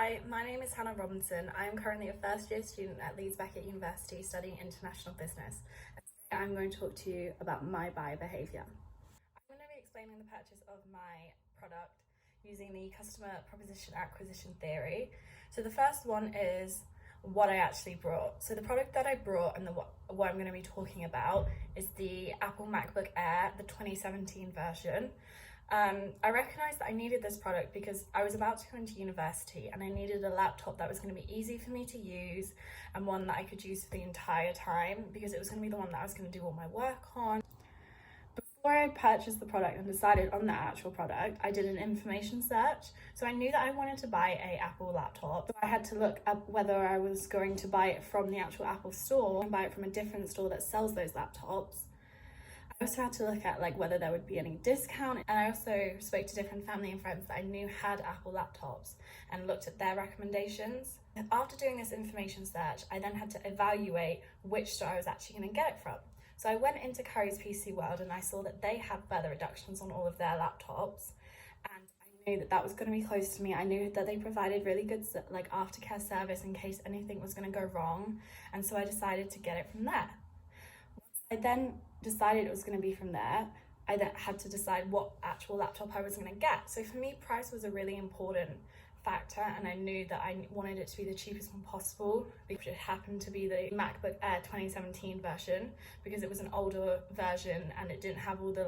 Hi, my name is Hannah Robinson. I am currently a first year student at Leeds Beckett University studying international business. And today I'm going to talk to you about my buyer behaviour. I'm going to be explaining the purchase of my product using the customer proposition acquisition theory. So the first one is what I actually brought. So the product that I brought and what I'm going to be talking about is the Apple MacBook Air, the 2017 version. I recognised that I needed this product because I was about to go into university and I needed a laptop that was going to be easy for me to use and one that I could use for the entire time because it was going to be the one that I was going to do all my work on. Before I purchased the product and decided on the actual product, I did an information search. So I knew that I wanted to buy an Apple laptop. So I had to look up whether I was going to buy it from the actual Apple store and buy it from a different store that sells those laptops. I also had to look at whether there would be any discount, and I also spoke to different family and friends that I knew had Apple laptops and looked at their recommendations. And after doing this information search, I then had to evaluate which store I was actually going to get it from. So I went into Curry's PC World and I saw that they had further reductions on all of their laptops, and I knew that that was going to be close to me. I knew that they provided really good aftercare service in case anything was going to go wrong, and so I decided to get it from there. I then decided it was going to be from there. I then had to decide what actual laptop I was going to get. So for me, price was a really important factor, and I knew that I wanted it to be the cheapest one possible because it happened to be the MacBook Air 2017 version because it was an older version and it didn't have all the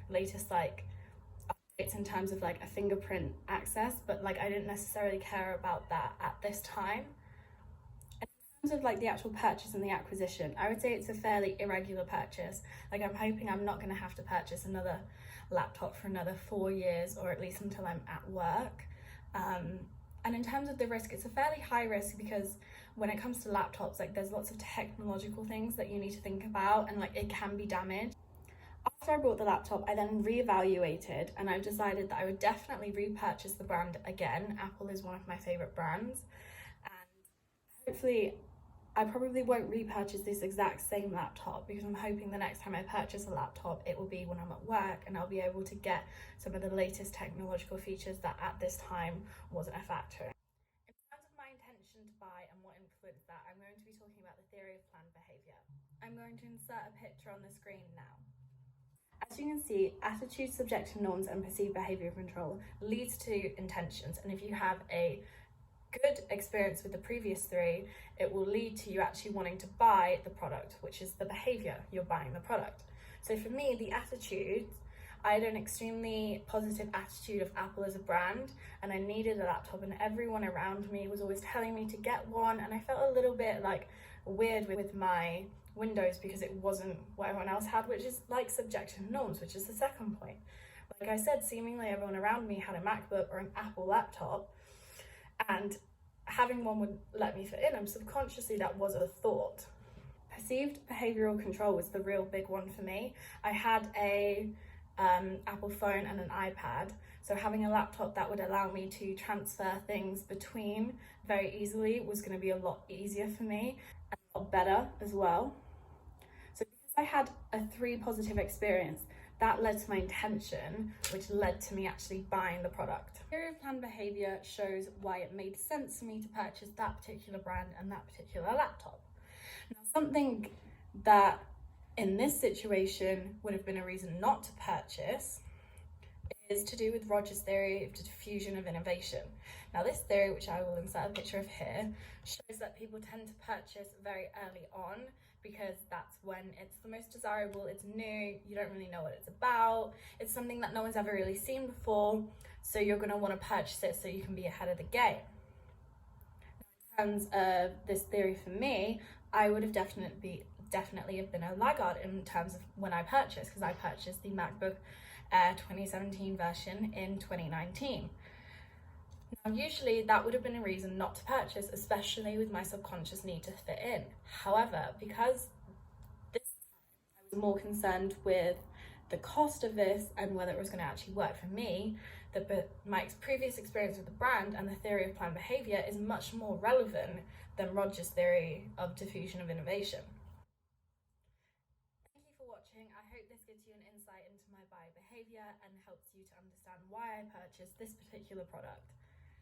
latest updates in terms of a fingerprint access, but I didn't necessarily care about that at this time. In terms of the actual purchase and the acquisition, I would say it's a fairly irregular purchase. I'm hoping I'm not going to have to purchase another laptop for another 4 years, or at least until I'm at work. And in terms of the risk, it's a fairly high risk because when it comes to laptops, there's lots of technological things that you need to think about, and it can be damaged. After I bought the laptop, I then reevaluated, and I've decided that I would definitely repurchase the brand again. Apple is one of my favorite brands, and hopefully I probably won't repurchase this exact same laptop because I'm hoping the next time I purchase a laptop, it will be when I'm at work and I'll be able to get some of the latest technological features that at this time wasn't a factor. In terms of my intention to buy and what influenced that, I'm going to be talking about the theory of planned behaviour. I'm going to insert a picture on the screen now. As you can see, attitude, subjective norms and perceived behaviour control leads to intentions, and if you have a good experience with the previous three, it will lead to you actually wanting to buy the product, which is the behavior. You're buying the product. So for me, the attitude, I had an extremely positive attitude of Apple as a brand, and I needed a laptop, and everyone around me was always telling me to get one, and I felt a little bit weird with my Windows because it wasn't what everyone else had, which is subjective norms, which is the second point. Like I said, seemingly everyone around me had a MacBook or an Apple laptop, and having one would let me fit in, and subconsciously that was a thought. Perceived behavioural control was the real big one for me. I had a Apple phone and an iPad, so having a laptop that would allow me to transfer things between very easily was going to be a lot easier for me and a lot better as well. So because I had a 3 positive experience, that led to my intention, which led to me actually buying the product. Theory of planned behaviour shows why it made sense for me to purchase that particular brand and that particular laptop. Now, something that in this situation would have been a reason not to purchase is to do with Roger's theory of diffusion of innovation. Now, this theory, which I will insert a picture of here, shows that people tend to purchase very early on because that's when it's the most desirable, it's new, you don't really know what it's about, it's something that no one's ever really seen before, so you're going to want to purchase it so you can be ahead of the game. In terms of this theory for me, I would have definitely have been a laggard in terms of when I purchased, because I purchased the MacBook Air 2017 version in 2019. Now, usually that would have been a reason not to purchase, especially with my subconscious need to fit in. However, because this time I was more concerned with the cost of this and whether it was going to actually work for me, my previous experience with the brand and the theory of planned behaviour is much more relevant than Roger's theory of diffusion of innovation. Thank you for watching. I hope this gives you an insight into my buyer behaviour and helps you to understand why I purchased this particular product.